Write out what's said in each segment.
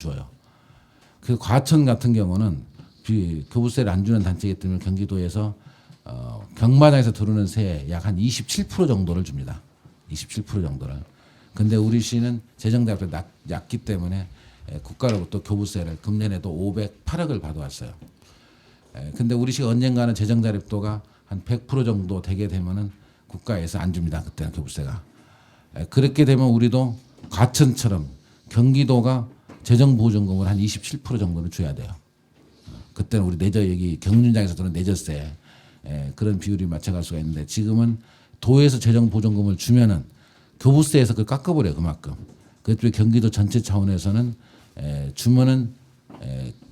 줘요. 그 과천 같은 경우는 교부세를 안 주는 단체이기 때문에 경기도에서 경마장에서 들어오는 세 약 한 27% 정도를 줍니다. 27% 정도를. 근데 우리 시는 재정자금이 낮기 때문에 국가로부터 교부세를 금년에도 508억을 받아왔어요. 근데 우리 시가 언젠가는 재정자립도가 한 100% 정도 되게 되면은 국가에서 안 줍니다. 그때는 교부세가. 그렇게 되면 우리도 과천처럼 경기도가 재정보증금을 한 27% 정도는 줘야 돼요. 그때는 우리 내저 여기 경륜장에서 들은 내저세 그런 비율이 맞춰갈 수가 있는데 지금은 도에서 재정보증금을 주면은 교부세에서 그걸 깎아버려요. 그만큼. 그때 경기도 전체 차원에서는 주면은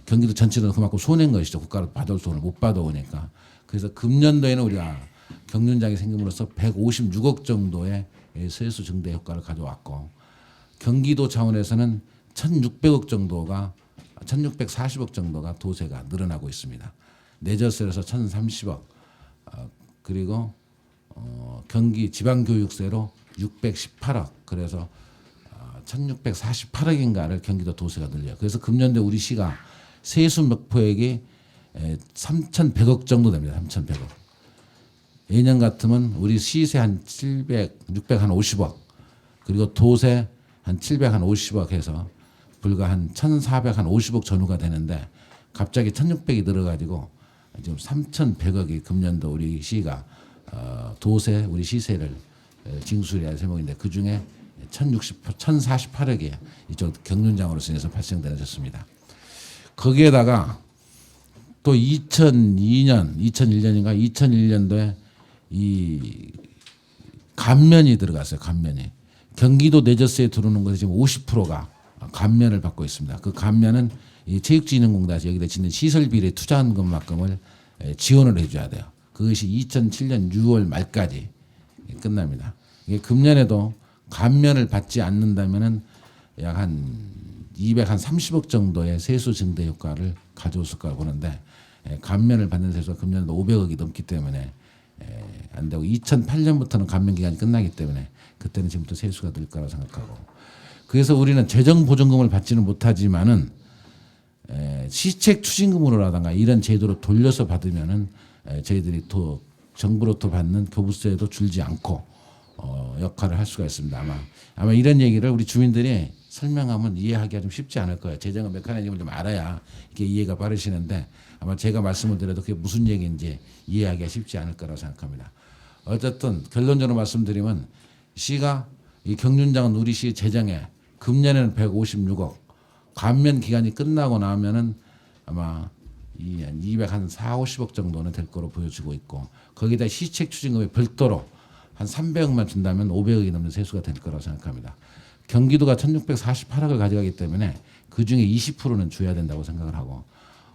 경기도 전체로 그만큼 손해인 것이죠. 국가로 받을 돈을 못 받아오니까. 그래서 금년도에는 우리가 경륜장이 생김으로써 156억 정도의 세수 증대 효과를 가져왔고 경기도 차원에서는 1,600억 정도가 1,640억 정도가 도세가 늘어나고 있습니다. 내저세에서 1,030억 그리고 경기 지방교육세로 618억 그래서 1,648억인가를 경기도 도세가 늘려요. 그래서 금년도 우리 시가 세수 목표액이 3,100억 정도 됩니다. 3,100억. 예년 같으면 우리 시세 한 650억 그리고 도세 한 750억 해서 불과 한 1,450억 전후가 되는데 갑자기 1,600이 늘어가지고 지금 3,100억이 금년도 우리 시가 도세 우리 시세를 징수해야 할 세목인데 그 중에 1,048억이 이쪽 경륜장으로서 인해서 발생되는 졌습니다. 거기에다가 또 2001년인가 2001년도에 이 감면이 들어갔어요. 감면이 경기도 내저세에 들어오는 것이 지금 50%가 감면을 받고 있습니다. 그 감면은 이 체육진흥공단에서 여기다 짓는 시설비에 투자한 것만큼을 지원을 해줘야 돼요. 그것이 2007년 6월 말까지 끝납니다. 이게 금년에도 감면을 받지 않는다면은 약 한 230억 정도의 세수 증대 효과를 가져왔을 거라 보는데 감면을 받는 세수가 금년에도 500억이 넘기 때문에 안 되고 2008년부터는 감면 기간이 끝나기 때문에 그때는 지금부터 세수가 늘 거라고 생각하고 그래서 우리는 재정 보증금을 받지는 못하지만은 시책 추징금으로라든가 이런 제도로 돌려서 받으면은 저희들이 또 정부로부터 받는 교부세도 줄지 않고 역할을 할 수가 있습니다. 아마 이런 얘기를 우리 주민들이 설명하면 이해하기가 좀 쉽지 않을 거예요. 재정의 메커니즘을 좀 알아야 이게 이해가 빠르시는데 아마 제가 말씀을 드려도 그게 무슨 얘기인지 이해하기가 쉽지 않을 거라고 생각합니다. 어쨌든 결론적으로 말씀드리면 시가 이 경륜장은 우리 시 재정에 금년에는 156억 감면 기간이 끝나고 나면은 아마 한 240, 50억 정도는 될 거로 보여지고 있고 거기다 시책 추징금이 별도로 한 300억만 준다면 500억이 넘는 세수가 될 거라고 생각합니다. 경기도가 1,648억을 가져가기 때문에 그중에 20%는 줘야 된다고 생각을 하고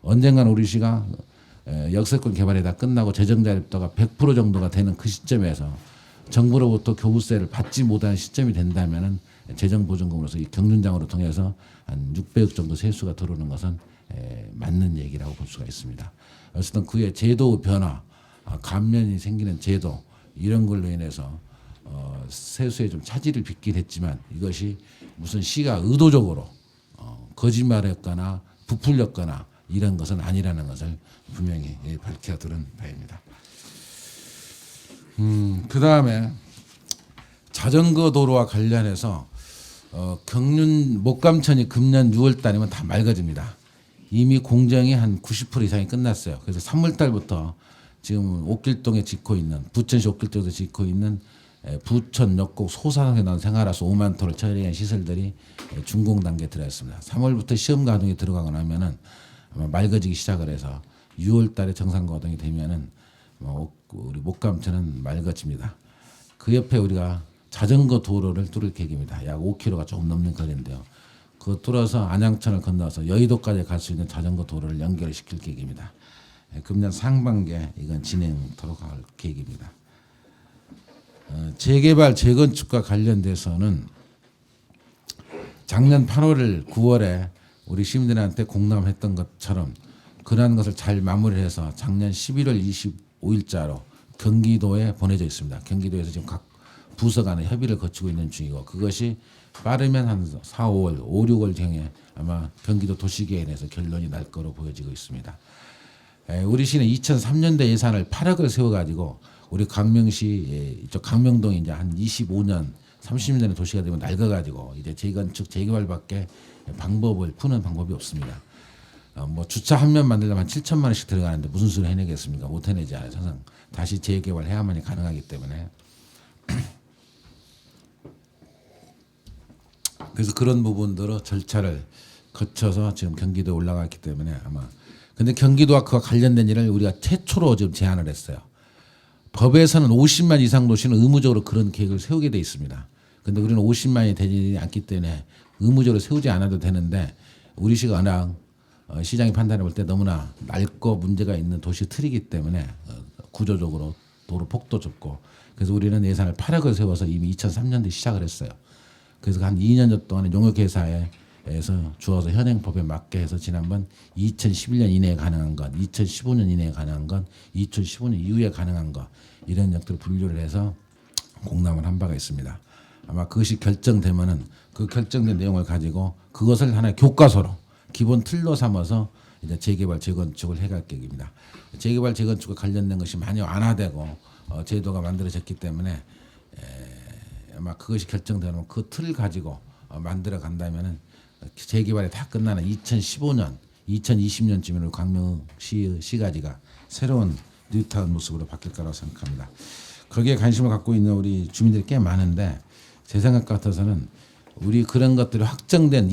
언젠가는 우리 시가 역세권 개발이 다 끝나고 재정자립도가 100% 정도가 되는 그 시점에서 정부로부터 교부세를 받지 못하는 시점이 된다면은 재정보증금으로서 이 경륜장으로 통해서 한 600억 정도 세수가 들어오는 것은 맞는 얘기라고 볼 수가 있습니다. 어쨌든 그의 제도 변화, 감면이 생기는 제도 이런 걸로 인해서 세수에 좀 차질을 빚긴 했지만 이것이 무슨 시가 의도적으로 거짓말했거나 부풀렸거나 이런 것은 아니라는 것을 분명히 밝혀두는 바입니다. 그 다음에 자전거 도로와 관련해서 경륜 목감천이 금년 6월 달이면 다 맑아집니다. 이미 공정이 한 90% 이상이 끝났어요. 그래서 3월 달부터 지금 옥길동에 짓고 있는 부천시 옥길동에서 짓고 있는 부천, 역곡, 소산에 나온 생활하수 5만 톤을 처리한 시설들이 준공 단계에 들어갔습니다. 3월부터 시험 가동이 들어가고 나면은 아마 맑아지기 시작을 해서 6월 달에 정상 가동이 되면은 우리 목감천은 맑아집니다. 그 옆에 우리가 자전거 도로를 뚫을 계획입니다. 약 5km가 조금 넘는 거리인데요. 그거 뚫어서 안양천을 건너서 여의도까지 갈 수 있는 자전거 도로를 연결시킬 계획입니다. 금년 상반기에 이건 진행토록 할 계획입니다. 재개발, 재건축과 관련돼서는 작년 8월, 9월에 우리 시민들한테 공감했던 것처럼 그러한 것을 잘 마무리해서 작년 11월 25일자로 경기도에 보내져 있습니다. 경기도에서 지금 각 부서 간의 협의를 거치고 있는 중이고 그것이 빠르면 한 4, 5월, 5, 6월경에 아마 경기도 도시계획에서 결론이 날 거로 보여지고 있습니다. 우리 시는 2003년대 예산을 8억을 세워가지고 우리 강명시 이쪽 강명동이 이제 한 25년, 30년의 도시가 되면 낡아가지고 이제 재건축, 재개발밖에 방법을 푸는 방법이 없습니다. 뭐 주차 한 면 만들려면 한 7천만 원씩 들어가는데 무슨 수를 해내겠습니까? 못 해내지 않아요. 항상 다시 재개발해야만이 가능하기 때문에. 그래서 그런 부분들로 절차를 거쳐서 지금 경기도에 올라갔기 때문에 아마. 근데 경기도와 그와 관련된 일을 우리가 최초로 지금 제안을 했어요. 법에서는 50만 이상 도시는 의무적으로 그런 계획을 세우게 돼 있습니다. 근데 우리는 50만이 되지 않기 때문에 의무적으로 세우지 않아도 되는데 우리 시가 워낙 시장이 판단해 볼 때 너무나 낡고 문제가 있는 도시 틀이기 때문에 구조적으로 도로 폭도 좁고 그래서 우리는 예산을 8억을 세워서 이미 2003년도에 시작을 했어요. 그래서 한 2년 동안에 용역회사에서 주어서 현행법에 맞게 해서 지난번 2011년 이내에 가능한 것, 2015년 이내에 가능한 것, 2015년 이후에 가능한 것 이런 것들을 분류를 해서 공람을 한 바가 있습니다. 아마 그것이 결정되면은 그 결정된 내용을 가지고 그것을 하나의 교과서로 기본 틀로 삼아서 이제 재개발 재건축을 해갈 계획입니다. 재개발 재건축과 관련된 것이 많이 완화되고 제도가 만들어졌기 때문에 아마 그것이 결정되면 그 틀을 가지고 만들어 간다면은 재개발이 다 끝나는 2015년, 2020년쯤으로 광명시 시가지가 새로운 뉴타운 모습으로 바뀔 거라고 생각합니다. 거기에 관심을 갖고 있는 우리 주민들이 꽤 많은데 제 생각 같아서는 우리 그런 것들이 확정되는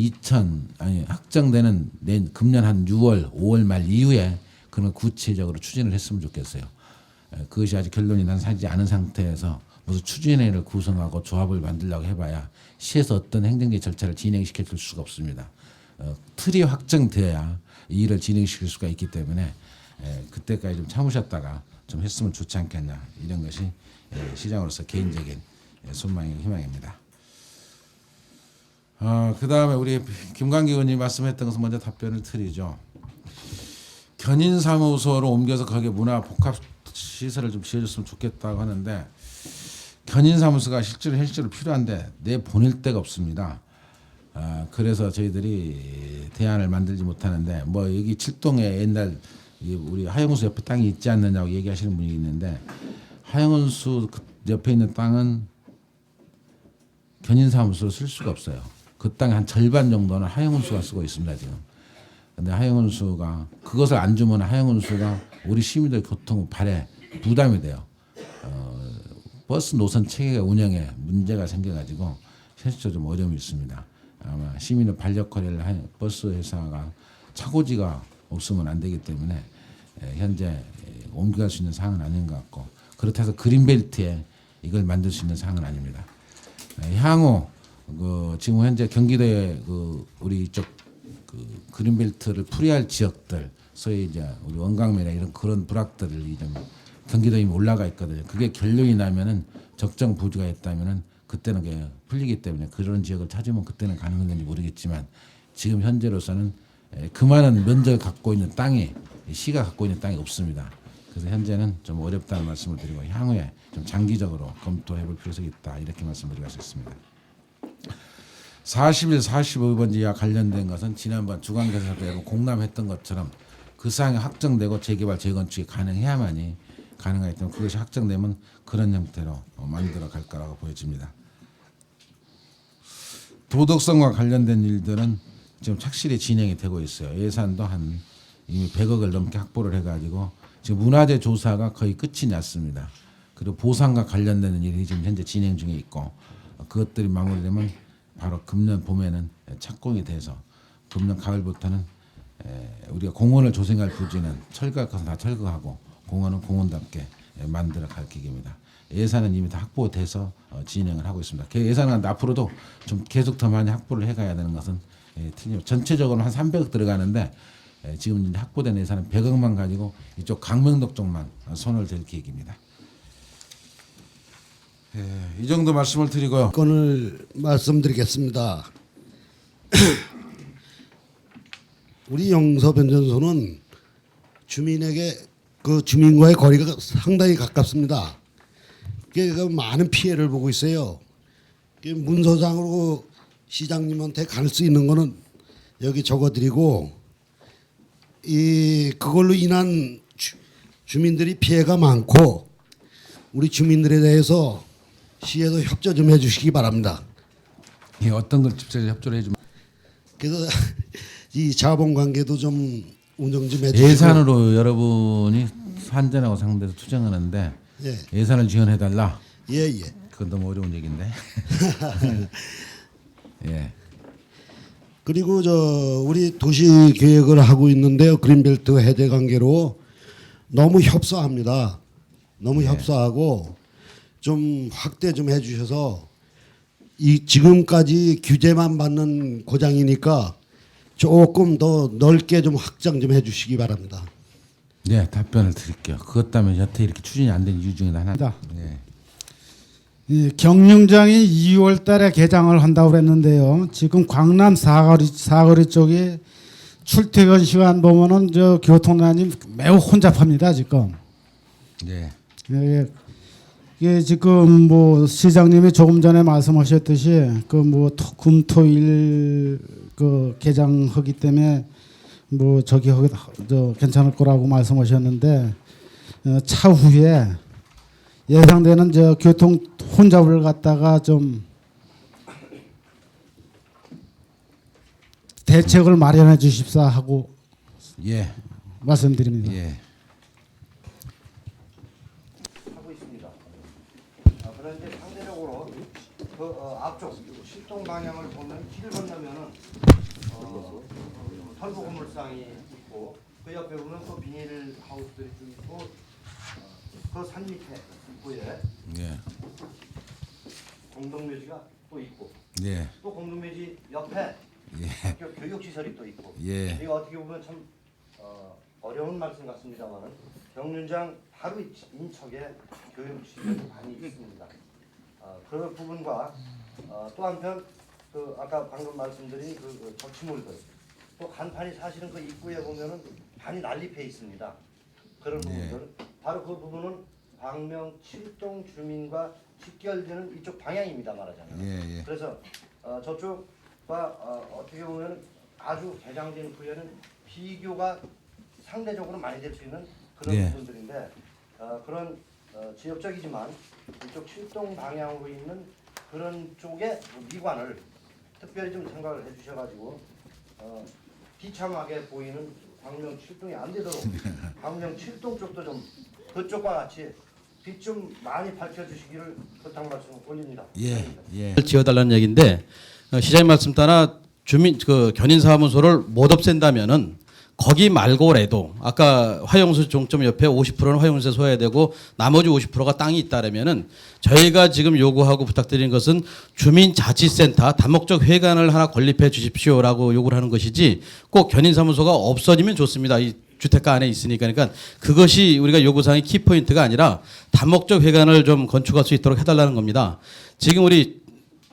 금년 한 6월, 5월 말 이후에 그런 구체적으로 추진을 했으면 좋겠어요. 그것이 아직 결론이 나지 않은 상태에서 무슨 추진회를 구성하고 조합을 만들려고 해봐야 시에서 어떤 행정적 절차를 진행시켜 줄 수가 없습니다. 틀이 확정돼야 이 일을 진행시킬 수가 있기 때문에 그때까지 좀 참으셨다가 좀 했으면 좋지 않겠냐 이런 것이 시장으로서 개인적인 소망이고 희망입니다. 그 다음에 우리 김광기 의원님 말씀했던 것은 먼저 답변을 드리죠. 견인사무소로 옮겨서 거기에 문화복합시설을 좀 지어줬으면 좋겠다고 하는데 견인사무소가 실제로 필요한데 내보낼 데가 없습니다. 그래서 저희들이 대안을 만들지 못하는데 뭐 여기 칠동에 옛날 우리 하영수 옆에 땅이 있지 않느냐고 얘기하시는 분이 있는데 하영수 옆에 있는 땅은 견인사무소로 쓸 수가 없어요. 그 땅의 한 절반 정도는 하영은수가 쓰고 있습니다 지금. 근데 하영은수가 그것을 안 주면 하영은수가 우리 시민들 교통 발에 부담이 돼요. 버스 노선 체계 운영에 문제가 생겨가지고 현실적으로 좀 어려움이 있습니다. 아마 시민의 반력 거래를 한 버스 회사가 차고지가 없으면 안 되기 때문에 현재 옮겨갈 수 있는 상황은 아닌 것 같고 그렇다 해서 그린벨트에 이걸 만들 수 있는 상황은 아닙니다. 향후 지금 현재 경기도에 우리 이쪽 그린벨트를 풀이할 지역들 소위 이제 우리 원광면이나 이런 그런 부락들을 좀 경기도에 이미 올라가 있거든요. 그게 결론이 나면은 적정 부지가 있다면은 그때는 그게 풀리기 때문에 그런 지역을 찾으면 그때는 가능한 건지 모르겠지만 지금 현재로서는 그 많은 면적을 갖고 있는 땅이 시가 갖고 있는 땅이 없습니다. 그래서 현재는 좀 어렵다는 말씀을 드리고 향후에 좀 장기적으로 검토해볼 필요성이 있다 이렇게 말씀드릴 수 있습니다. 41, 45번지와 관련된 것은 지난번 주간개설에서 공람했던 것처럼 그 사항이 확정되고 재개발 재건축이 가능해야만이 가능하기 때문에 그것이 확정되면 그런 형태로 만들어 갈 거라고 보여집니다. 도덕성과 관련된 일들은 지금 착실히 진행이 되고 있어요. 예산도 한 이미 100억을 넘게 확보를 해가지고 지금 문화재 조사가 거의 끝이 났습니다. 그리고 보상과 관련되는 일이 지금 현재 진행 중에 있고 그것들이 마무리되면 바로 금년 봄에는 착공이 돼서 금년 가을부터는 우리가 공원을 조성할 부지는 철거할 것은 다 철거하고 공원은 공원답게 만들어 갈 계획입니다. 예산은 이미 다 확보돼서 진행을 하고 있습니다. 예산은 앞으로도 좀 계속 더 많이 확보를 해가야 되는 것은 틀림없이 전체적으로 한 300억 들어가는데 지금 이제 확보된 예산은 100억만 가지고 이쪽 강명동 쪽만 손을 댈 계획입니다. 이 정도 말씀을 드리고요. 건을 말씀드리겠습니다. 우리 영서변전소는 주민에게 주민과의 거리가 상당히 가깝습니다. 많은 피해를 보고 있어요. 문서상으로 시장님한테 갈 수 있는 거는 여기 적어드리고 그걸로 인한 주민들이 피해가 많고 우리 주민들에 대해서 시에도 협조 좀 해주시기 바랍니다. 예, 어떤 걸 집사에 협조를 해주면 그래서 이 자본관계도 좀 운영 좀 해주시고 예산으로 여러분이 환전하고 상대해서 투쟁하는데 예. 예산을 지원해달라. 예. 그건 너무 어려운 얘기인데. 예. 그리고 우리 도시 계획을 하고 있는데요. 그린벨트 해제 관계로 너무 협소합니다. 너무 협소하고 좀 확대 좀 해주셔서 이 지금까지 규제만 받는 고장이니까 조금 더 넓게 좀 확장 좀 해주시기 바랍니다. 네, 답변을 드릴게요. 그것 때문에 여태 이렇게 추진이 안 된 이유 중에 하나다. 예. 이 경륜장이 2월 달에 개장을 한다고 그랬는데요. 지금 광남 사거리 쪽에 출퇴근 시간 보면은 저 교통난이 매우 혼잡합니다, 지금. 예. 이게 지금 뭐 시장님이 조금 전에 말씀하셨듯이 그 뭐 금토일 그 개장하기 때문에 뭐 저기 저 괜찮을 거라고 말씀하셨는데 차후에 예상되는 저 교통 혼잡을 갖다가 좀 대책을 마련해 주십사 하고 예. 말씀드립니다. 예. 하고 있습니다. 그런데 상대적으로 그 앞쪽 실동 방향을 보면 길을 건너면은 털보 건물상이 있고 그 옆에 보면 또 비닐 하우스들이 좀 있고 그 산 밑에 입구에 예. 공동묘지가 또 있고 예. 또 공동묘지 옆에 예. 학교 교육시설이 또 있고 예. 이거 어떻게 보면 참 어려운 말씀 같습니다만은 경륜장 바로 인척에 교육시설이 많이 있습니다. 그 부분과 또 한편 그 아까 방금 말씀드린 그 적치물들 또 간판이 사실은 그 입구에 보면은 많이 난립해 있습니다. 그런 부분들 바로 그 부분은 광명 7동 주민과 직결되는 이쪽 방향입니다 말하자면. 예. 그래서 저쪽과 어떻게 보면 아주 개장된 후에는 비교가 상대적으로 많이 될 수 있는 그런 예. 부분들인데 그런 지역적이지만 이쪽 7동 방향으로 있는 그런 쪽의 미관을 특별히 좀 생각을 해주셔가지고 비참하게 보이는 광명 7동이 안 되도록 광명 7동 쪽도 좀 그쪽과 같이 빛 좀 많이 밝혀주시기를 부탁 말씀 올립니다. 예. 예. 지어달라는 얘기인데 시장님 말씀 따라 주민 그 견인사무소를 못 없앤다면은 거기 말고라도 아까 화용수 종점 옆에 50%는 화용수에 소화해야 되고 나머지 50%가 땅이 있다라면은 저희가 지금 요구하고 부탁드리는 것은 주민자치센터 다목적 회관을 하나 건립해 주십시오라고 요구를 하는 것이지 꼭 견인사무소가 없어지면 좋습니다. 이 주택가 안에 있으니까 그러니까 그것이 우리가 요구사항의 키포인트가 아니라 다목적 회관을 좀 건축할 수 있도록 해달라는 겁니다. 지금 우리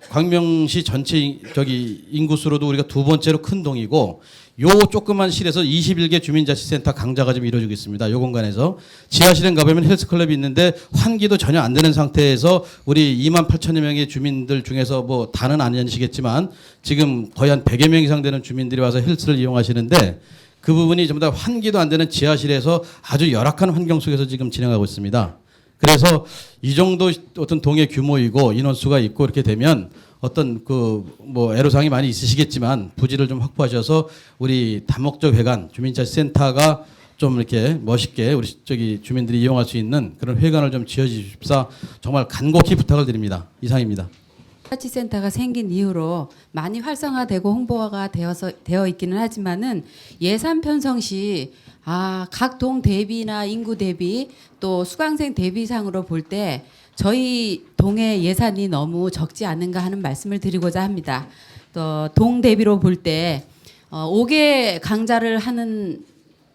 광명시 전체 저기 인구수로도 우리가 두 번째로 큰 동이고 요 조그만 실에서 21개 주민자치센터 강자가 좀 이루어지고 있습니다. 요 공간에서 지하실에 가보면 헬스클럽이 있는데 환기도 전혀 안 되는 상태에서 우리 2만 8천여 명의 주민들 중에서 뭐 다는 아니시겠지만 지금 거의 한 100여 명 이상 되는 주민들이 와서 헬스를 이용하시는데 그 부분이 전부 다 환기도 안 되는 지하실에서 아주 열악한 환경 속에서 지금 진행하고 있습니다. 그래서 이 정도 어떤 동의 규모이고 인원수가 있고 이렇게 되면 어떤 그 뭐 애로사항이 많이 있으시겠지만 부지를 좀 확보하셔서 우리 다목적 회관 주민자치센터가 좀 이렇게 멋있게 우리 저기 주민들이 이용할 수 있는 그런 회관을 좀 지어주십사 정말 간곡히 부탁을 드립니다. 이상입니다. 자치센터가 생긴 이후로 많이 활성화되고 홍보가 되어 있기는 하지만은 예산 편성 시 각 동 대비나 인구 대비 또 수강생 대비상으로 볼 때 저희 동의 예산이 너무 적지 않은가 하는 말씀을 드리고자 합니다. 또 동 대비로 볼 때 5개 강좌를 하는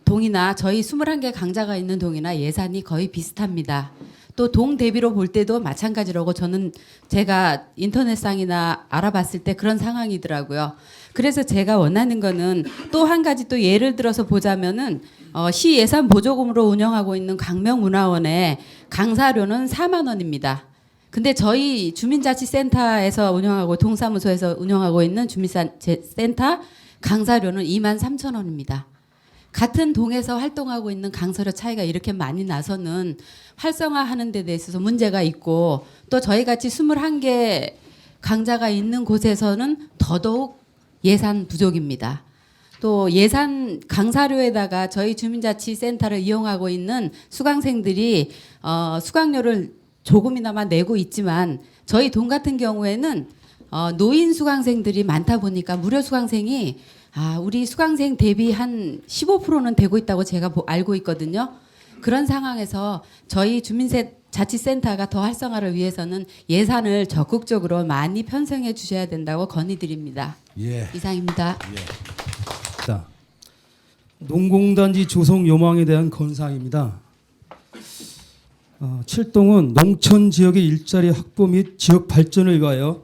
동이나 저희 21개 강좌가 있는 동이나 예산이 거의 비슷합니다. 또 동 대비로 볼 때도 마찬가지라고 저는 제가 인터넷상이나 알아봤을 때 그런 상황이더라고요. 그래서 제가 원하는 거는 또 한 가지 또 예를 들어서 보자면은 시 예산 보조금으로 운영하고 있는 광명문화원의 강사료는 4만 원입니다. 근데 저희 주민자치센터에서 운영하고 동사무소에서 운영하고 있는 주민센터 강사료는 23,000원입니다. 같은 동에서 활동하고 있는 강사료 차이가 이렇게 많이 나서는 활성화하는 데 있어서 문제가 있고 또 저희 같이 21개 강좌가 있는 곳에서는 더더욱 예산 부족입니다. 또 예산 강사료에다가 저희 주민자치센터를 이용하고 있는 수강생들이 수강료를 조금이나마 내고 있지만 저희 동 같은 경우에는 노인 수강생들이 많다 보니까 무료 수강생이 우리 수강생 대비 한 15%는 되고 있다고 제가 알고 있거든요. 그런 상황에서 저희 주민자치센터가 더 활성화를 위해서는 예산을 적극적으로 많이 편성해 주셔야 된다고 건의드립니다. 예. 이상입니다. 농공단지 조성 요망에 대한 건상입니다. 7동은 농촌 지역의 일자리 확보 및 지역 발전을 위하여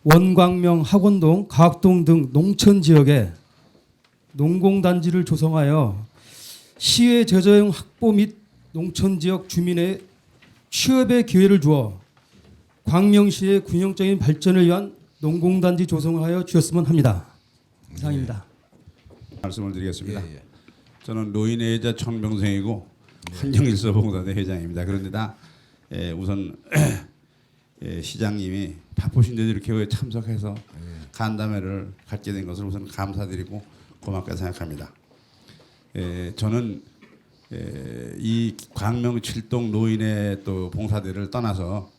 원광명, 학원동, 가학동 등 농촌 지역에 농공단지를 조성하여 시의 저저형 확보 및 농촌 지역 주민의 취업의 기회를 주어 광명시의 균형적인 발전을 위한 농공단지 조성을 하여 주셨으면 합니다. 이상입니다. 말씀을 드리겠습니다. 예. 저는 노인의회자 청명생이고 환경일서봉사대 회장입니다. 그런데 우선 시장님이 바쁘신데도 이렇게 참석해서 간담회를 갖게 된 것을 우선 감사드리고 고맙게 생각합니다. 저는 이 광명 7동 노인의 또 봉사대를 떠나서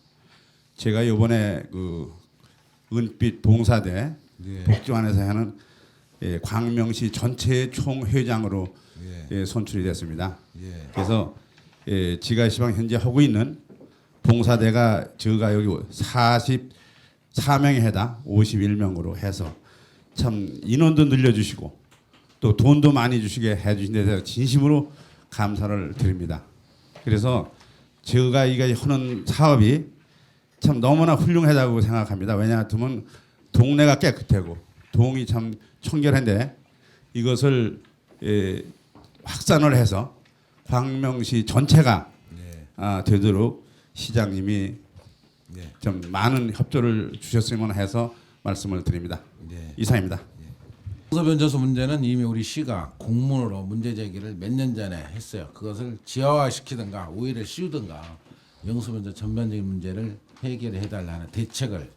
제가 이번에 그 은빛 봉사대 복지관에서 하는 광명시 전체 총회장으로 선출이 됐습니다. 그래서 지가시방 현재 하고 있는 봉사대가 저가 여기 44명에 해당 51명으로 해서 참 인원도 늘려주시고 또 돈도 많이 주시게 해주신 데 대해서 진심으로 감사를 드립니다. 그래서 제가 이거 하는 사업이 참 너무나 훌륭하다고 생각합니다. 왜냐하면 동네가 깨끗하고 동이 참 청결한데 이것을 확산을 해서 광명시 전체가 되도록 시장님이 좀 많은 협조를 주셨으면 해서 말씀을 드립니다. 이상입니다. 변조소 문제는 이미 우리 시가 공문으로 문제 제기를 몇 년 전에 했어요. 그것을 지하화시키든가 오히려 씌우든가 영수변조 전반적인 문제를 해결해 달라는 대책을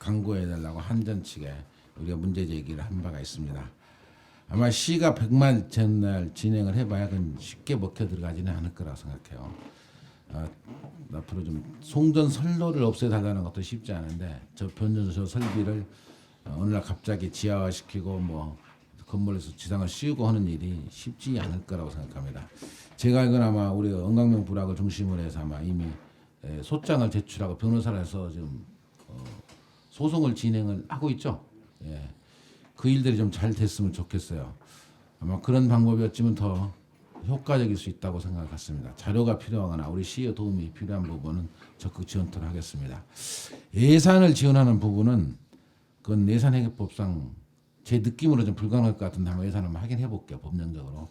강구해 달라고 한전 측에 우리가 문제 제기를 한 바가 있습니다. 아마 시가 100만 전날 진행을 해봐야 그건 쉽게 먹혀 들어가지는 않을 거라고 생각해요. 앞으로 좀 송전 선로를 없애달라는 것도 쉽지 않은데 저 변전소 설비를 어느 날 갑자기 지하화시키고 뭐 건물에서 지상을 씌우고 하는 일이 쉽지 않을 거라고 생각합니다. 제가 이건 아마 우리 은광명 부락을 중심으로 해서 아마 이미 소장을 제출하고 변호사를 해서 지금 소송을 진행을 하고 있죠. 예. 그 일들이 좀 잘 됐으면 좋겠어요. 아마 그런 방법이었지만 더 효과적일 수 있다고 생각을 갖습니다. 자료가 필요하거나 우리 시의 도움이 필요한 부분은 적극 지원토록 하겠습니다. 예산을 지원하는 부분은 그건 예산회계법상 제 느낌으로 좀 불가능할 것 같은데 한번 예산 한번 확인해 볼게요. 법령적으로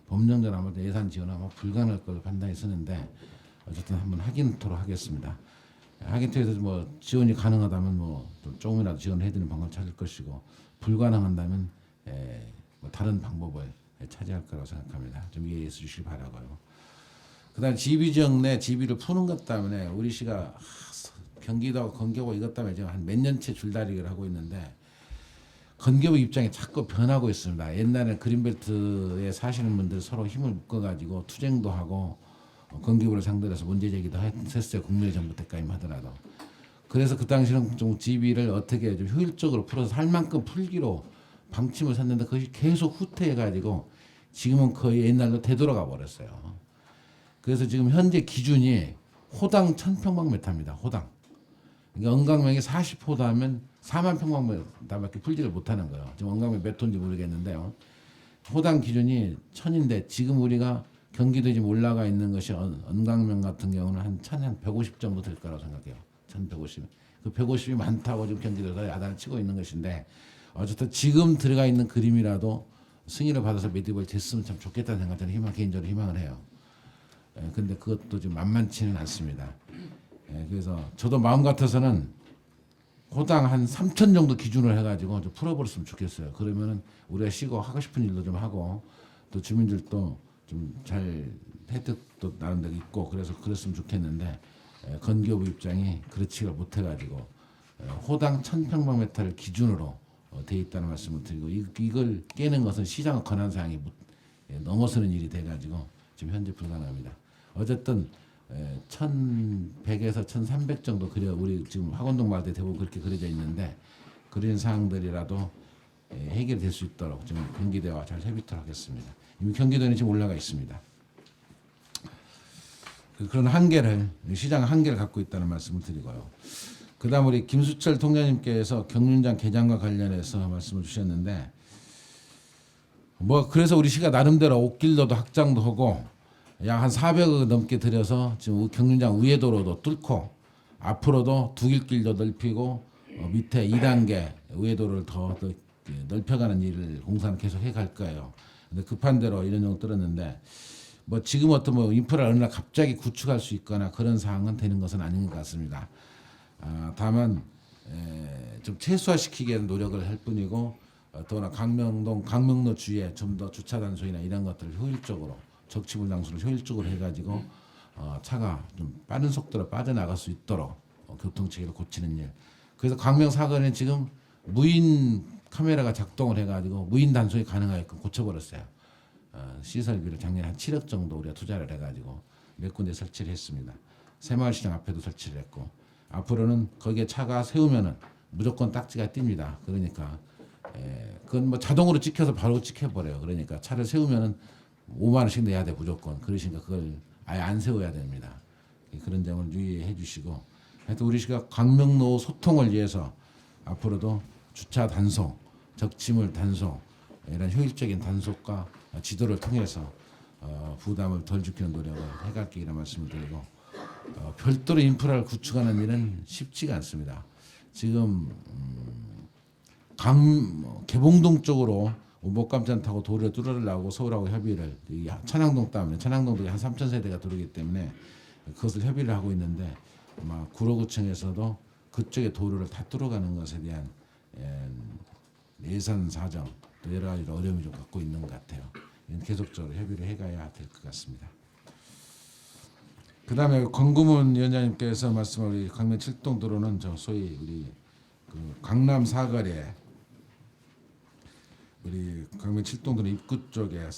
아무래도 예산 지원하면 불가능할 걸로 판단이 쓰는데 어쨌든 한번 확인토록 하겠습니다. 확인토에서 뭐 지원이 가능하다면 뭐 조금이라도 지원해드리는 방법을 찾을 것이고 불가능한다면 뭐 다른 방법을 차지할 거라고 생각합니다. 좀 이해해 주시기 바라고요. 그다음 지비 지역 내 지비를 푸는 것 때문에 우리 시가 경기도 건교부 이것 때문에 지금 한 몇 년째 줄다리기를 하고 있는데 건교부 입장이 자꾸 변하고 있습니다. 옛날에 그린벨트에 사시는 분들 서로 힘을 묶어가지고 투쟁도 하고 건교부를 상대로 해서 문제 제기도 했어요. 국민의 정부 때까지 하더라도. 그래서 그 당시는 좀 지비를 어떻게 좀 효율적으로 풀어서 할 만큼 풀기로 방침을 샀는데 그것이 계속 후퇴해가지고 지금은 거의 옛날로 되돌아가 버렸어요. 그래서 지금 현재 기준이 호당 1000평방미터입니다. 호당. 그러니까 은광명이 40호다 하면 4만 평방미터밖에 풀지를 못하는 거예요. 지금 은광명 몇 톤인지 모르겠는데요. 호당 기준이 1000인데 지금 우리가 경기도에 지금 올라가 있는 것이 은광명 같은 경우는 한 1150 정도 될 거라고 생각해요. 1150. 그 150이 많다고 지금 경기도에서 야단을 치고 있는 것인데 어쨌든 지금 들어가 있는 그림이라도 승인을 받아서 매듭을 됐으면 참 좋겠다는 생각 저는 개인적으로 희망을 해요. 근데 그것도 좀 만만치는 않습니다. 그래서 저도 마음 같아서는 호당 한 3천 정도 기준으로 해가지고 좀 풀어버렸으면 좋겠어요. 그러면은 우리가 쉬고 하고 싶은 일도 좀 하고 또 주민들도 좀 잘 혜택도 나름대로 있고 그래서 그랬으면 좋겠는데 건교부 입장이 그렇지가 못해가지고 호당 1,000평방미터를 기준으로 돼 있다는 말씀을 드리고 이걸 깨는 것은 시장 권한 사항이 넘어서는 일이 돼가지고 지금 현재 불가능합니다. 어쨌든 1,100에서 1,300 정도 우리 지금 학원동 마을에 대부분 그렇게 그려져 있는데 그런 사항들이라도 해결될 수 있도록 지금 경기도와 잘 협의토록 하겠습니다. 이미 경기도는 지금 올라가 있습니다. 그런 한계를 시장 한계를 갖고 있다는 말씀을 드리고요. 그다음 우리 김수철 통장님께서 경륜장 개장과 관련해서 말씀을 주셨는데 그래서 우리 시가 나름대로 옥길도도 확장도 하고 약 한 400억 넘게 들여서 지금 경륜장 우회도로도 뚫고 앞으로도 두길길도 넓히고 밑에 2단계 우회도로를 더 넓혀가는 일을 공사는 계속 해갈 거예요. 근데 급한 대로 이런 정도 들었는데 지금 어떤 인프라를 어느 날 갑자기 구축할 수 있거나 그런 상황은 되는 것은 아닌 것 같습니다. 다만 좀 최소화시키기 위한 노력을 할 뿐이고 또나 강명로 주위에 좀 더 주차 단속이나 이런 것들을 효율적으로 적치불 장소를 효율적으로 해가지고 차가 좀 빠른 속도로 빠져나갈 수 있도록 교통체계를 고치는 일. 그래서 강명 사거리는 지금 무인 카메라가 작동을 해가지고 무인 단속이 가능하게끔 고쳐버렸어요. 시설비를 작년에 한 7억 정도 우리가 투자를 해가지고 몇 군데 설치를 했습니다. 새마을시장 앞에도 설치를 했고 앞으로는 거기에 차가 세우면은 무조건 딱지가 띱니다. 그러니까 그건 자동으로 찍혀서 바로 찍혀버려요. 그러니까 차를 세우면은 5만 원씩 내야 돼 무조건. 그러시니까 그걸 아예 안 세워야 됩니다. 그런 점을 유의해 주시고 하여튼 우리 시가 광명로 소통을 위해서 앞으로도 주차 단속, 적치물 단속 이런 효율적인 단속과 지도를 통해서 부담을 덜 주기는 노력을 해갈게 이런 말씀을 드리고 별도로 인프라를 구축하는 일은 쉽지가 않습니다. 지금 개봉동 쪽으로 목감전 타고 도로를 뚫으려고 서울하고 협의를 천왕동 때문에 천왕동도 한 3,000세대가 들어오기 때문에 그것을 협의를 하고 있는데 아마 구로구청에서도 그쪽에 도로를 다 뚫어가는 것에 대한 예산 사정 또 여러 가지 어려움이 좀 갖고 있는 것 같아요. 이건 계속적으로 협의를 해가야 될 것 같습니다. 그다음에 권구문 위원장님께서 말씀한 우리 강명 7동 도로는 소위 우리 강남 사거리에 우리 강명 7동 도로 입구 쪽에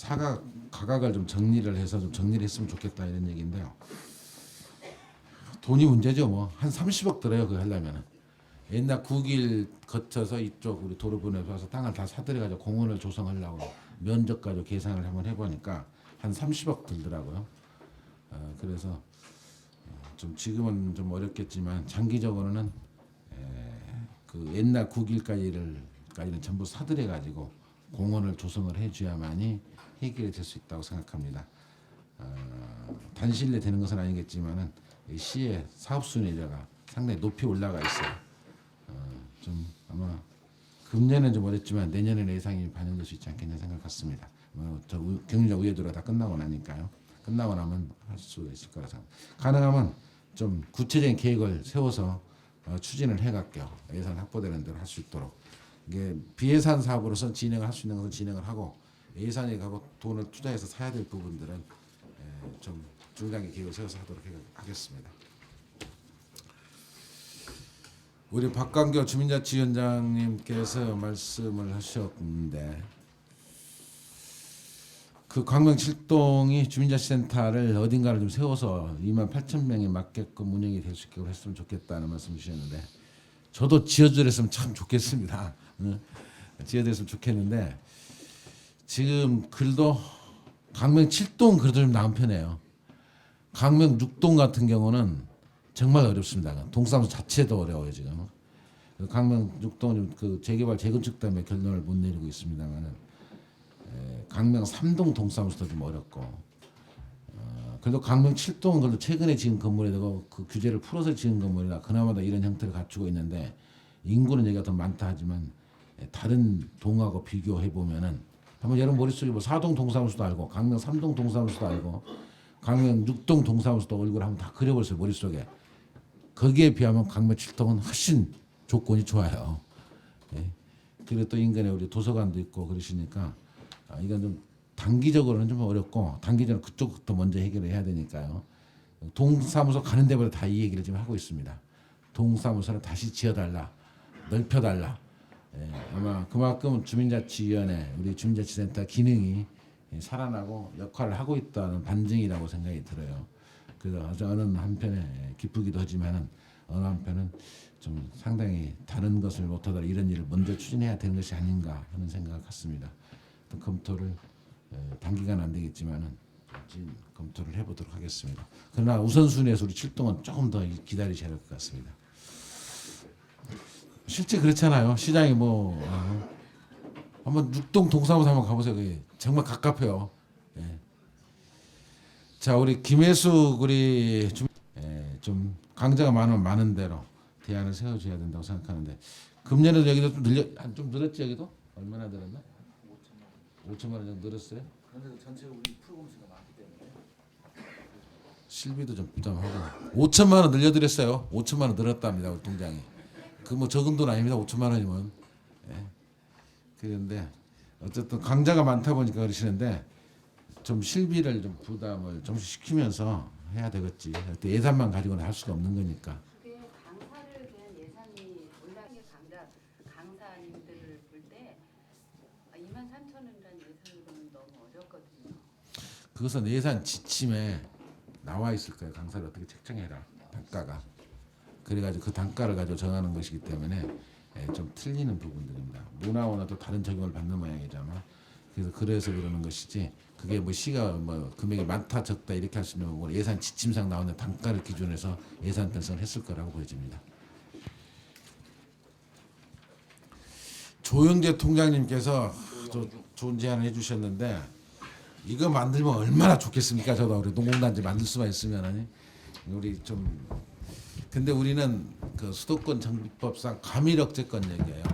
가각을 좀 정리를 해서 좀 정리를 했으면 좋겠다 이런 얘기인데요. 돈이 문제죠. 한 30억 들어요. 그거 하려면은. 옛날 국일 거쳐서 이쪽 우리 도로변에서 와서 땅을 다 사들여가지고 공원을 조성하려고 면적 가지고 계산을 한번 해보니까 한 30억 들더라고요. 그래서 좀 지금은 좀 어렵겠지만 장기적으로는 그 옛날 국일까지는 전부 사들여가지고 공원을 조성을 해줘야만이 해결이 될 수 있다고 생각합니다. 단시일에 되는 것은 아니겠지만은 시의 사업 순위가 상당히 높이 올라가 있어요. 좀 아마 금년은 좀 어렵지만 내년에는 예상이 반영될 수 있지 않겠냐 생각 같습니다. 저 경유장 우회도로가 다 끝나고 나니까요. 끝나고 나면 할 수 있을 거라 생각. 가능하면 좀 구체적인 계획을 세워서 추진을 해갈게요. 예산 확보되는 대로 할 수 있도록. 이게 비예산 사업으로서 진행을 할 수 있는 것은 진행을 하고 예산에 가고 돈을 투자해서 사야 될 부분들은 좀 중장기 계획을 세워서 하도록 하겠습니다. 우리 박광교 주민자치위원장님께서 말씀을 하셨는데 그 광명 7동이 주민자치센터를 어딘가를 좀 세워서 28,000명에 맞게끔 운영이 될 수 있게 했으면 좋겠다는 말씀 주셨는데 저도 지어드렸으면 참 좋겠습니다. 지어드렸으면 좋겠는데 지금 글도 광명 7동 그래도 좀 나은 편이에요. 광명 6동 같은 경우는 정말 어렵습니다. 동사무소 자체도 어려워요 지금. 광명 6동은 그 재개발 재건축 때문에 결론을 못 내리고 있습니다만은 광명 3동 동사무소도 좀 어렵고 그래도 광명 7동은 그래도 최근에 지은 건물에다가 그 규제를 풀어서 지은 건물이라 그나마도 이런 형태를 갖추고 있는데 인구는 여기가 더 많다 하지만 다른 동하고 비교해 보면은 한번 여러분 머릿속에 4동 동사무소도 알고 광명 3동 동사무소도 알고 광명 6동 동사무소도 얼굴 한번 다 그려보세요 머릿속에. 거기에 비하면 강면 7동은 훨씬 조건이 좋아요. 예. 그리고 또 인근에 우리 도서관도 있고 그러시니까 이건 좀 단기적으로는 좀 어렵고 단기적으로 그쪽부터 먼저 해결을 해야 되니까요. 동사무소 가는 데마다 다 이 얘기를 지금 하고 있습니다. 동사무소를 다시 지어달라, 넓혀달라. 예, 아마 그만큼 주민자치위원회, 우리 주민자치센터 기능이 살아나고 역할을 하고 있다는 반증이라고 생각이 들어요. 그래서 어느 한편에 기쁘기도 하지만은 어느 한편은 좀 상당히 다른 것을 못하더라 이런 일을 먼저 추진해야 되는 것이 아닌가 하는 생각을 갖습니다. 또 검토를 단기간 안 되겠지만은 검토를 해보도록 하겠습니다. 그러나 우선순위에서 우리 7동은 조금 더 기다리셔야 될 것 같습니다. 실제 그렇잖아요. 시장이 뭐 한번 6동 동사무소 한번 가보세요. 그게 정말 가깝해요. 예. 자, 우리 김혜숙 우리 좀 강자가 많으면 많은 대로 대안을 세워줘야 된다고 생각하는데 금년에도 여기도 좀 늘었지 여기도? 얼마나 늘었나? 5천만 원 정도 늘었어요? 그런데도 전체 우리 프로그램 수가 많기 때문에 실비도 좀 부담하고 5천만 원 늘려드렸어요. 5천만 원 늘었답니다 우리 동장이. 그 뭐 적은 돈 아닙니다. 5천만 원이면. 예. 그런데 어쨌든 강자가 많다 보니까 그러시는데 좀 실비를 좀 부담을 좀 시키면서 해야 되겠지. 예산만 가지고는 할 수가 없는 거니까. 그게 강사를 위한 예산이 올라가게 강사님들을 볼 때 23,000원이라는 예산으로는 너무 어렵거든요. 그것은 예산 지침에 나와 있을 거예요. 강사를 어떻게 책정해라 단가가. 그래가지고 그 단가를 가지고 정하는 것이기 때문에 좀 틀리는 부분들입니다. 문화원은 또 다른 적용을 받는 모양이잖아. 그래서 그러는 것이지. 그게 뭐 시가 뭐 금액이 많다 적다 이렇게 할 수 있는 거고 예산 지침상 나오는 단가를 기준해서 예산 편성을 했을 거라고 보여집니다. 조영재 통장님께서 좋은 제안을 해주셨는데 이거 만들면 얼마나 좋겠습니까? 저도 우리 농공단지 만들 수만 있으면 우리 좀 근데 우리는 그 수도권 정비법상 과밀억제권 얘기예요.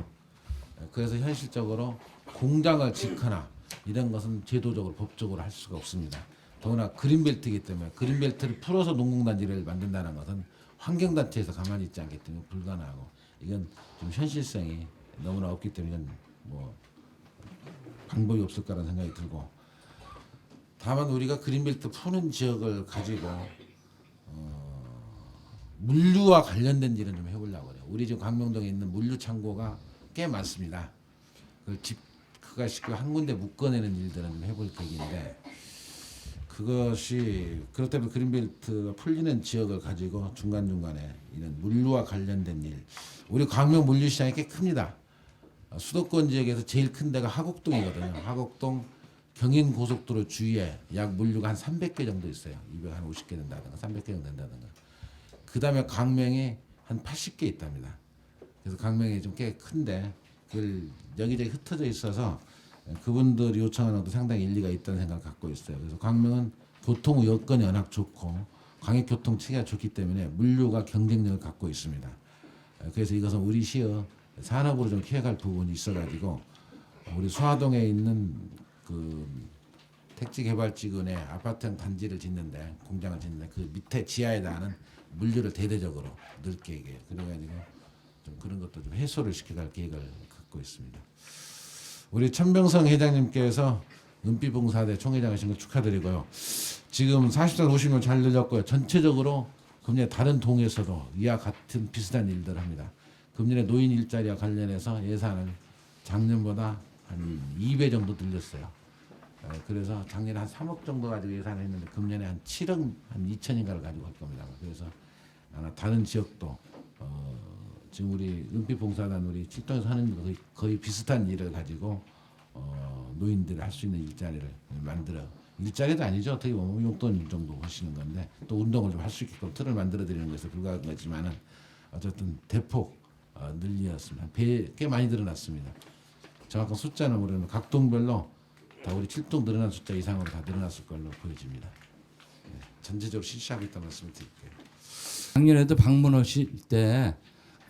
그래서 현실적으로 공장을 짓거나 이런 것은 제도적으로 법적으로 할 수가 없습니다. 더구나 그린벨트이기 때문에 그린벨트를 풀어서 농공단지를 만든다는 것은 환경단체에서 가만히 있지 않기 때문에 불가능하고 이건 좀 현실성이 너무나 없기 때문에 이건 뭐 방법이 없을 거라는 생각이 들고 다만 우리가 그린벨트 푸는 지역을 가지고 물류와 관련된 일은 좀 해보려고 해요. 우리 지금 광명동에 있는 물류 창고가 꽤 많습니다. 그걸 그것이 한 군데 묶어내는 일들은 좀 해볼 계획인데 그것이 그렇다면 그린벨트가 풀리는 지역을 가지고 중간중간에 이런 물류와 관련된 일 우리 광명 물류시장이 꽤 큽니다. 수도권 지역에서 제일 큰 데가 하곡동이거든요. 하곡동 경인고속도로 주위에 약 물류가 한 300개 정도 있어요. 250개 된다든가 300개 정도 된다든가. 그 다음에 강명이 한 80개 있답니다. 그래서 강명이 좀 꽤 큰데 그걸 여기저기 흩어져 있어서 그분들이 요청하는 것도 상당히 일리가 있다는 생각을 갖고 있어요. 그래서 강명은 교통 여건이 워낙 좋고 광역교통 체계가 좋기 때문에 물류가 경쟁력을 갖고 있습니다. 그래서 이것은 우리 시의 산업으로 좀 키워갈 부분이 있어가지고 우리 수화동에 있는 그 택지개발지구내 아파트형 단지를 짓는데 공장을 짓는데 그 밑에 지하에다는 물류를 대대적으로 넣을 계획이에요. 그래가지고 좀 그런 것도 좀 해소를 시켜갈 계획을 갖고 있습니다. 우리 천병성 회장님께서 은비봉사대 총회장 하신 거 축하드리고요. 지금 40살 50명 잘 늘렸고요. 전체적으로 금년에 다른 동에서도 이와 같은 비슷한 일들을 합니다. 금년에 노인 일자리와 관련해서 예산을 작년보다 한 2배 정도 늘렸어요. 그래서 작년에 한 3억 정도 가지고 예산을 했는데 금년에 한 7억 한 2천인가를 가지고 할 겁니다. 그래서 아마 다른 지역도 지금 우리 은빛봉사단 우리 7동에서 하는 거의 비슷한 일을 가지고 노인들이 할 수 있는 일자리를 만들어 일자리도 아니죠. 어떻게 보면 용돈 정도 하시는 건데 또 운동을 좀 할 수 있게끔 틀을 만들어 드리는 것에 불과한 거지만은 어쨌든 대폭 늘렸습니다. 꽤 많이 늘어났습니다. 정확한 숫자는 모르는 각 동별로 다 우리 7동 늘어난 숫자 이상으로 다 늘어났을 걸로 보여집니다. 네, 전체적으로 실시하고 있다는 말씀을 드릴게요. 작년에도 방문하실 때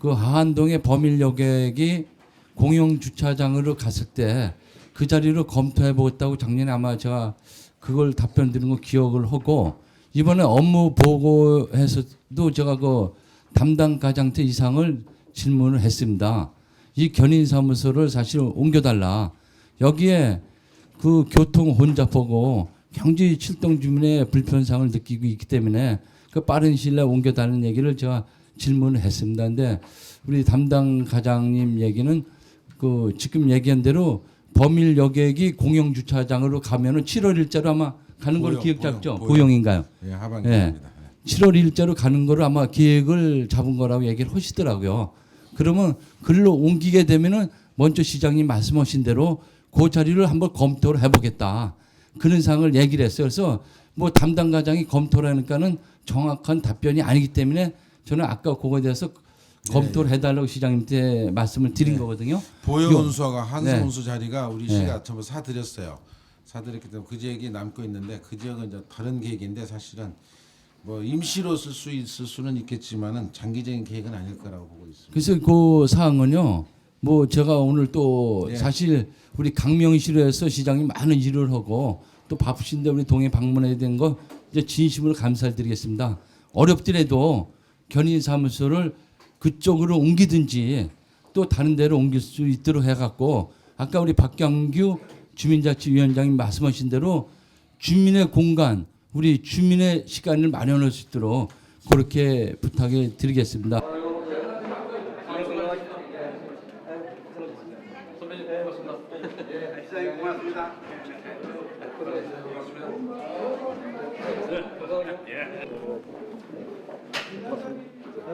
그 하안동의 범일 여객이 공영 주차장으로 갔을 때 그 자리를 검토해 보겠다고 작년에 아마 제가 그걸 답변 드린 거 기억을 하고 이번에 업무 보고에서도 제가 그 담당 과장한테 이상을 질문을 했습니다. 이 견인사무소를 사실 옮겨달라. 여기에 그 교통 혼잡하고 경기 출동 주민의 불편상을 느끼고 있기 때문에 그 빠른 시일 내에 옮겨달라는 얘기를 제가 질문을 했습니다. 근데 우리 담당 과장님 얘기는 그 지금 얘기한 대로 범일 여객이 공영 주차장으로 가면은 7월 1일자로 아마 가는 걸 기획 잡죠. 보용인가요? 예, 하반기입니다. 7월 1일자로 가는 거를 아마 계획을 잡은 거라고 얘기를 하시더라고요. 그러면 글로 옮기게 되면은 먼저 시장님 말씀하신 대로 그 자리를 한번 검토를 해보겠다. 그런 상을 얘기를 했어요. 그래서 뭐 담당 과장이 검토를 하니까는 정확한 답변이 아니기 때문에 저는 아까 그거에 대해서 검토를 해달라고 시장님한테 말씀을 드린 거거든요. 보여운수와 한수 네. 운수 자리가 우리 네. 시가 전부 사드렸어요. 사드렸기 때문에 그 지역이 남고 있는데 그 지역은 이제 다른 계획인데 사실은 뭐 임시로 쓸 수 있을 수는 있겠지만은 장기적인 계획은 아닐 거라고 보고 있습니다. 그래서 그 사항은요. 뭐 제가 오늘 또 네. 사실 우리 강명시로에서 시장님 많은 일을 하고 또 바쁘신데 우리 동해 방문해야 된 거 이제 진심으로 감사를 드리겠습니다. 어렵더라도 견인사무소를 그쪽으로 옮기든지 또 다른 데로 옮길 수 있도록 해갖고 아까 우리 박경규 주민자치위원장님 말씀하신 대로 주민의 공간, 우리 주민의 시간을 마련할 수 있도록 그렇게 부탁해 드리겠습니다.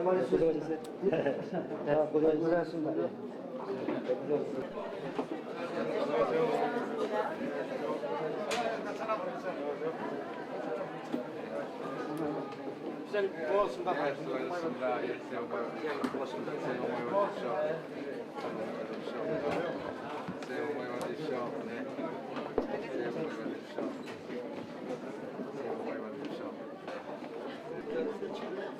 많이 고생하셨어요. 고생하셨습니다. 시장님 고맙습니다. 고맙습니다. 예, 새해 복 많이 받으십시오. 고맙습니다. 새해 복 많이 받으십시오. 새해 복 많이 받으십시오. 네. 새해 복 많이 받으십시오. 새해 복 많이 받으십시오.